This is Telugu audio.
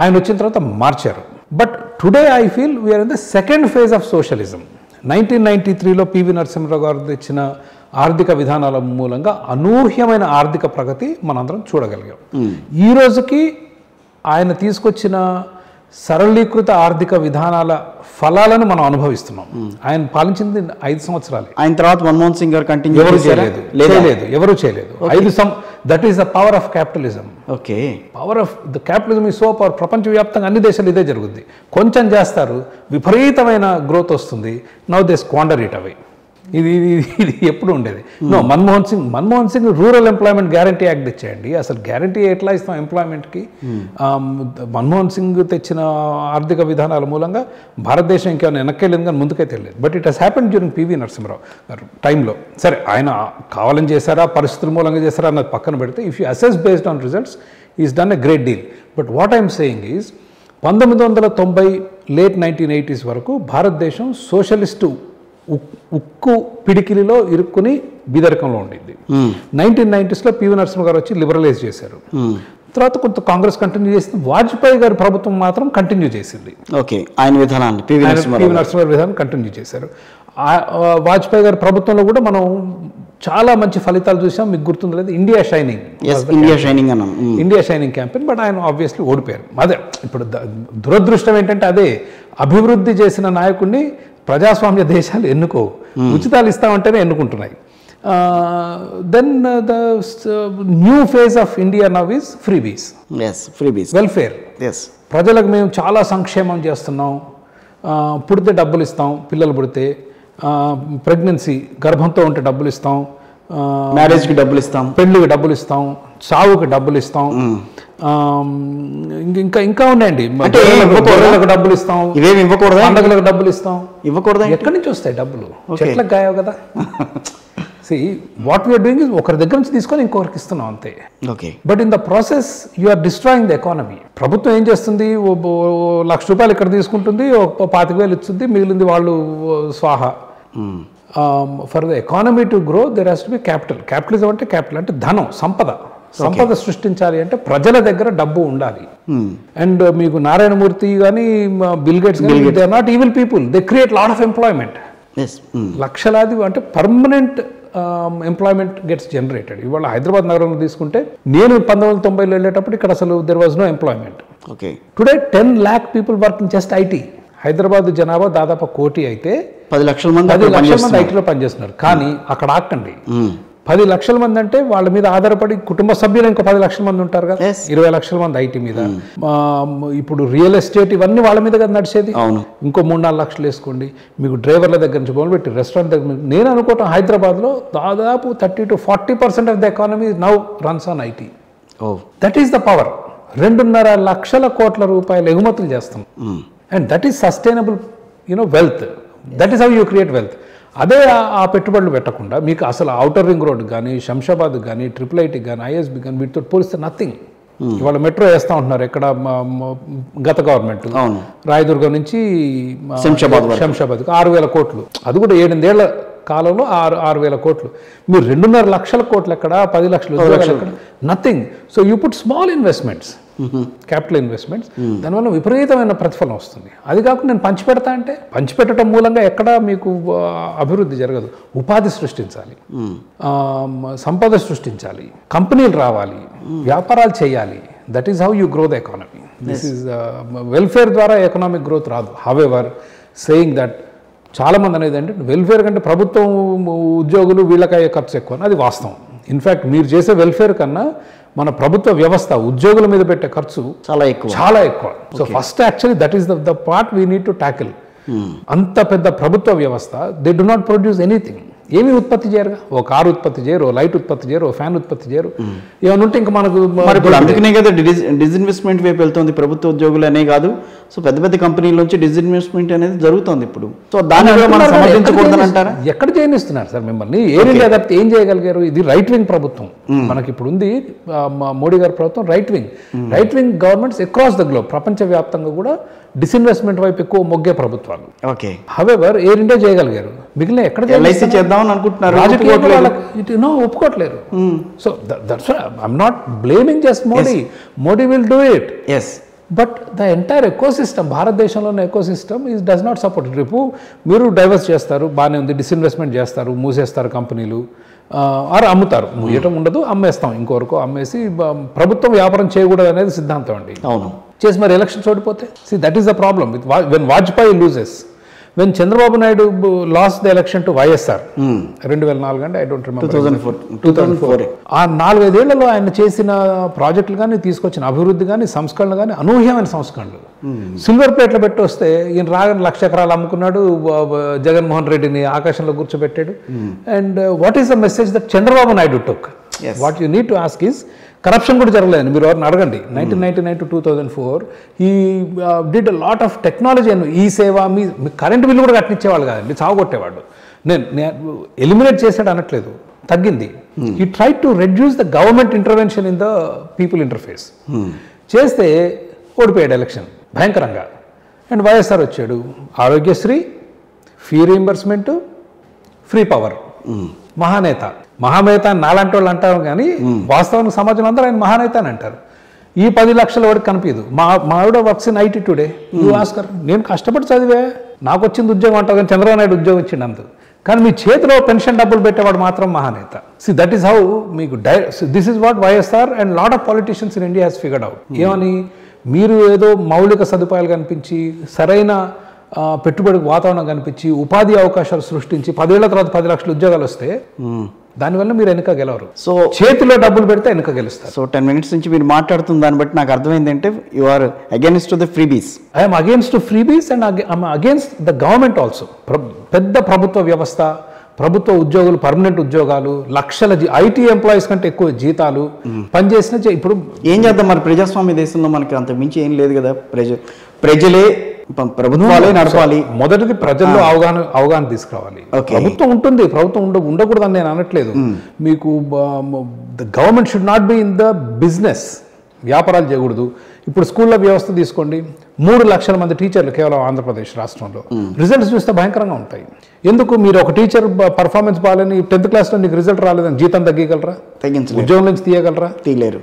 ఆయన వచ్చిన తర్వాత మార్చారు. But today I feel we are in the second phase of socialism. 1993లో పివి నరసింహరావు గారు తెచ్చిన ఆర్థిక విధానాల మూలంగా అనూహ్యమైన ఆర్థిక ప్రగతి మనందరం చూడగలిగాం. ఈ రోజుకి ఆయన తీసుకొచ్చిన సరళీకృత ఆర్థిక విధానాల ఫలాలను మనం అనుభవిస్తున్నాం. ఆయన పాలించింది 5 సంవత్సరాలు. ఆయన తర్వాత మన్మోహన్ సింగ్ గారు కంటిన్యూ ఎవరు చేయలేదు. ఎవరు చేయలేదు. 5 that is the power of capitalism. Okay, power of the capitalism ఈ సో పవర్. ప్రపంచవ్యాప్తంగా అన్ని దేశాలు ఇదే జరుగుతుంది. కొంచెం చేస్తారు, విపరీతమైన గ్రోత్ వస్తుంది. Now they squander it away. ఇది ఎప్పుడు ఉండేది. No, Manmohan Singh rural employment guarantee act తెచ్చేయండి. అసలు గ్యారంటీ ఎట్లా ఇస్తాం ఎంప్లాయ్మెంట్కి? మన్మోహన్ సింగ్ తెచ్చిన ఆర్థిక విధానాల మూలంగా భారతదేశం ఇంకేమైనా వెనక్కేలేదు కానీ ముందుకైతే తెలియదు. But it has happen during PV Narasimharao garu టైంలో. సరే, ఆయన కావాలని చేశారా, పరిస్థితుల మూలంగా చేశారా అన్నది పక్కన పెడితే, if you assess based on results is done a great deal. But what I'm saying is 1990 late 1980s వరకు భారతదేశం సోషలిస్టు ఉక్కు పిడికిలిలో ఇరుక్కుని బీదరికంలో ఉండింది. 1990sలో పివి నరసింహ గారు వచ్చి లిబరలైజ్ చేశారు. తర్వాత కొంత కాంగ్రెస్ కంటిన్యూ చేసింది. వాజ్పేయి గారి ప్రభుత్వం మాత్రం కంటిన్యూ చేసింది. ఓకే, ఆయన విధానాన్ని పివి నరసింహ గారి విధానం కంటిన్యూ చేశారు. వాజ్పేయి గారి ప్రభుత్వంలో కూడా మనం చాలా మంచి ఫలితాలు చూసాం. మీకు గుర్తుంది లేదు, ఇండియా షైనింగ్ అన్నాం, ఇండియా షైనింగ్ క్యాంపెయిన్. బట్ ఆయన ఆబ్వియస్లీ ఓడిపోయారు. అదే ఇప్పుడు దురదృష్టం ఏంటంటే, అదే అభివృద్ధి చేసిన నాయకుడిని ప్రజాస్వామ్య దేశాలు ఎన్నుకోవు. ఉచితాలు ఇస్తామంటేనే ఎన్నుకుంటున్నాయి. Then the new phase of India now is freebies, welfare. ప్రజలకు మేము చాలా సంక్షేమం చేస్తున్నాం. పుడితే డబ్బులు ఇస్తాం, పిల్లలు పుడితే, ప్రెగ్నెన్సీ గర్భంతో ఉంటే డబ్బులు ఇస్తాం, మ్యారేజ్కి డబ్బులు ఇస్తాం, పెళ్ళికి డబ్బులు ఇస్తాం, చావుకి డబ్బులు ఇస్తాం, ఇంకా ఉన్నాయండి. గొర్రెలకు డబ్బులు ఇస్తాం, ఇవేమి ఇవ్వకూడదు, పండుగలకు డబ్బులు ఇస్తాం. ఇవ్వకూడదు, ఎక్కడి నుంచి వస్తాయి డబ్బులు? చెట్లకు గాయవు కదా. See, what we are doing is ఒకరి దగ్గర నుంచి తీసుకొని ఇంకొకరికి ఇస్తున్నాం అంతే. Okay, but in the process you are destroying the economy. ప్రభుత్వం ఏం చేస్తుంది? ₹1,00,000 ఇక్కడ తీసుకుంటుంది, 25,000 ఇస్తుంది, మిగిలింది వాళ్ళు స్వాహా. For the economy to grow there has to be capital. Capitalism అంటే క్యాపిటల్ అంటే ధనం, సంపద సృష్టించాలి అంటే ప్రజల దగ్గర డబ్బు ఉండాలి. అండ్ మీకు నారాయణమూర్తి కానీ బిల్ గేట్స్ కానీ, they are not evil people, they create lot of employment. లక్షలాది అంటే పర్మనెంట్ ఎంప్లాయ్మెంట్ గెట్స్ జనరేటెడ్. ఇవాళ హైదరాబాద్ నగరంలో తీసుకుంటే, నేను 1990లో వెళ్ళేటప్పుడు ఇక్కడ అసలు there was no employment. Okay, today 10 lakh people work in just IT. Hyderabad జనాభా దాదాపు 1 కోటి అయితే 10 లక్షల మంది ఐటీలో పనిచేస్తున్నారు. కానీ అక్కడ ఆకండి, 10 లక్షల మంది అంటే వాళ్ళ మీద ఆధారపడి కుటుంబ సభ్యులు ఇంకో 10 లక్షల మంది ఉంటారు కదా, 20 లక్షల మంది ఐటీ మీద. ఇప్పుడు రియల్ ఎస్టేట్ ఇవన్నీ వాళ్ళ మీద కదా నడిచేది. ఇంకో 3-4 లక్షలు వేసుకోండి. మీకు డ్రైవర్ల దగ్గర నుంచి మొదలుపెట్టి రెస్టారెంట్ దగ్గర. నేను అనుకోవటం హైదరాబాద్లో దాదాపు 30 to 40% of the economy now runs on IT. That is the power. 2.5 లక్షల కోట్ల రూపాయలు ఎగుమతులు చేస్తాం. And that is sustainable wealth. That is how you create wealth. అదే ఆ పెట్టుబడులు పెట్టకుండా మీకు అసలు ఔటర్ రింగ్ రోడ్ కానీ, శంషాబాద్ కానీ, ట్రిపుల్-ఐటీ కానీ, ఐఎస్బి కానీ వీటితో పోలిస్తే నథింగ్. ఇవాళ మెట్రో వేస్తూ ఉంటున్నారు. ఎక్కడ గత గవర్నమెంట్ రాయదుర్గం నుంచి శంషాబాద్కు 6,000 కోట్లు. అది కూడా 8 ఏళ్ల కాలంలో 6,000 కోట్లు. మీరు 2.5 లక్షల కోట్లు ఎక్కడ, 10 లక్షలు ఎక్కడ? Nothing. So you put small investments, capital investments, దానివల్ల విపరీతమైన ప్రతిఫలం వస్తుంది. అది కాకుండా నేను పంచిపెడతా అంటే, పంచిపెట్టడం మూలంగా ఎక్కడ మీకు అభివృద్ధి జరగదు. ఉపాధి సృష్టించాలి, సంపద సృష్టించాలి, కంపెనీలు రావాలి, వ్యాపారాలు చేయాలి. That is how you grow the economy. This is welfare ద్వారా ఎకనామిక్ గ్రోత్ రాదు. హౌఎవర్ సేయింగ్ దట్ చాలామంది అనేది అంటే వెల్ఫేర్ కంటే ప్రభుత్వం ఉద్యోగులు వీళ్ళకయ్యే ఖర్చు ఎక్కువ, అది వాస్తవం. ఇన్ఫ్యాక్ట్ మీరు చేసే వెల్ఫేర్ కన్నా మన ప్రభుత్వ వ్యవస్థ ఉద్యోగుల మీద పెట్టే ఖర్చు చాలా ఎక్కువ. So first actually that is the part we need to tackle. అంత పెద్ద ప్రభుత్వ వ్యవస్థ, they do not produce anything. ఏమి ఉత్పత్తి చేయరుగా. ఓ కారు ఉత్పత్తి చేయరు, ఓ లైట్ ఉత్పత్తి చేయరు, ఓ ఫ్యాన్ ఉత్పత్తి చేయరు. ఏమైనా ఉంటే ఇంకా మనకు అందుకనే కదా డిస్ఇన్వెస్ట్మెంట్ వైపు వెళ్తుంది. ప్రభుత్వ ఉద్యోగులు అనే కాదు, సో పెద్ద పెద్ద కంపెనీల నుంచి డిస్ఇన్వెస్ట్మెంట్ అనేది జరుగుతుంది ఇప్పుడు. సో దాన్ని మనం సమర్థించకూడదని అంటారా? ఎక్కడ చేయనిస్తున్నారు సార్ మిమ్మల్ని? ఎయిర్ ఇండియా తప్పితే ఏం చేయగలిగారు? ఇది రైట్ వింగ్ ప్రభుత్వం. మనకి ఇప్పుడు ఉంది మోడీ గారి ప్రభుత్వం, right wing governments across the globe. ప్రపంచవ్యాప్తంగా కూడా డిస్ఇన్వెస్ట్మెంట్ వైపు ఎక్కువ మొగ్గే ప్రభుత్వాలు. ఓకే, హౌఎవర్ ఎయిర్ ఇండియా చేయగలిగారు, మిగిలిన ఎక్కడ చేద్దామని అనుకుంటున్నారు. రాజకీయంలో ఒప్పుకోవట్లేరు. So that's I'm not blaming just Modi. Modi will do it. But the entire ecosystem, భారతదేశంలోని ఎకోసిస్టమ్ డస్ నాట్ సపోర్ట్. రేపు మీరు డైవర్స్ చేస్తారు, బాగానే ఉంది, డిస్ఇన్వెస్ట్మెంట్ చేస్తారు, మూసేస్తారు కంపెనీలు, ఆరు అమ్ముతారు, ముయ్యటం ఉండదు, అమ్మేస్తాం, ఇంకొరకు అమ్మేసి ప్రభుత్వం వ్యాపారం చేయకూడదు అనేది సిద్ధాంతం అండి. అవును, చేసి మరి ఎలక్షన్స్ ఓడిపోతే that is the problem with when Vajpayee loses, when Chandrababu Naidu last the election to YSR 2004 అంటే ఐ డోంట్ రిమెంబర్ 2004. ఆ 4-5 ఏళ్లలో ఆయన చేసిన ప్రాజెక్టులు కానీ, తీసుకొచ్చిన అభివృద్ధి కానీ, సంస్కరణలు కానీ అనూహ్యమైన సంస్కరణలు. సిల్వర్ ప్లేట్లో పెట్టి వస్తే ఈయన రాగానే 1,00,000 ఎకరాలు అమ్ముకున్నాడు, జగన్మోహన్ రెడ్డిని ఆకాశంలో కూర్చోబెట్టాడు. And what is the message that Chandrababu Naidu took? What you need to ask is, corruption కూడా జరగలేదు, మీరు ఎవరిని అడగండి. 1999 to 2004 he did lot of technology and eSeva. Me current bill కూడా కట్టించేవాళ్ళు కాదండి, చావగొట్టేవాడు. నేను ఎలిమినేట్ చేసాడు అనట్లేదు, తగ్గింది. ఈ try to reduce the government intervention in the people interface. చేస్తే ఓడిపోయాడు ఎలక్షన్ భయంకరంగా. అండ్ వైఎస్ఆర్ వచ్చాడు, Aarogyasri, fee reimbursement, free power, మహానేత. మహానేత అని నాలాంటి వాళ్ళు అంటారు కానీ వాస్తవానికి సమాజంలో అందరూ ఆయన మహానేత అని అంటారు. ఈ 10 లక్షల వాడికి కనిపించదు. మా ఆవిడ works in IT today, you ask her. నేను కష్టపడి చదివే, నాకు వచ్చింది ఉద్యోగం అంటారు కానీ చంద్రబాబు నాయుడు ఉద్యోగం ఇచ్చిండు అందుకు. కానీ మీ చేతిలో పెన్షన్ డబ్బులు పెట్టేవాడు మాత్రం మహానేత. దట్ ఈస్ హౌ మీకు this is what YSR and lot of politicians in India has figured out. ఏమని, మీరు ఏదో మౌలిక సదుపాయాలు కనిపించి, సరైన పెట్టుబడికి వాతావరణం కనిపించి, ఉపాధి అవకాశాలు సృష్టించి 10 ఏళ్ల తర్వాత 10 లక్షల ఉద్యోగాలు వస్తే దానివల్ల మీరు వెనుక గెలవరు. సో చేతిలో డబ్బులు పెడితే వెనుక గెలుస్తారు. సో 10 minutes నుంచి మీరు మాట్లాడుతున్న దాన్ని బట్టి నాకు అర్థమైంది అంటే you are against the freebies. I'm against freebies and I'm against the government also. పెద్ద ప్రభుత్వ వ్యవస్థ, ప్రభుత్వ ఉద్యోగులు, పర్మనెంట్ ఉద్యోగాలు, లక్షల ఐటీ ఎంప్లాయీస్ కంటే ఎక్కువ జీతాలు పనిచేసిన. ఇప్పుడు ఏం చేద్దాం మరి, ప్రజాస్వామ్య దేశంలో మనకి అంత మించి ఏం లేదు కదా. ప్రజలే ప్రభుత్వాలే నడపాలి. మొదటిది ప్రజల్లో అవగాహన తీసుకురావాలి. ప్రభుత్వం ఉంటుంది, ప్రభుత్వం ఉండకూడదని నేను అనట్లేదు. మీకు the government should not be in the business, వ్యాపారాలు చేయకూడదు. ఇప్పుడు స్కూళ్ళ వ్యవస్థ తీసుకోండి, 3 లక్షల మంది టీచర్లు కేవలం ఆంధ్రప్రదేశ్ రాష్ట్రంలో. రిజల్ట్స్ చూస్తే భయంకరంగా ఉంటాయి. ఎందుకు, మీరు ఒక టీచర్ పర్ఫార్మెన్స్ బాగాలని 10th క్లాస్లో నీకు రిజల్ట్ రాలేదని జీతం తగ్గగలరా? తగ్గించలేరు. ఉద్యోగం నుంచి తీయగలరా? తీయలేరు.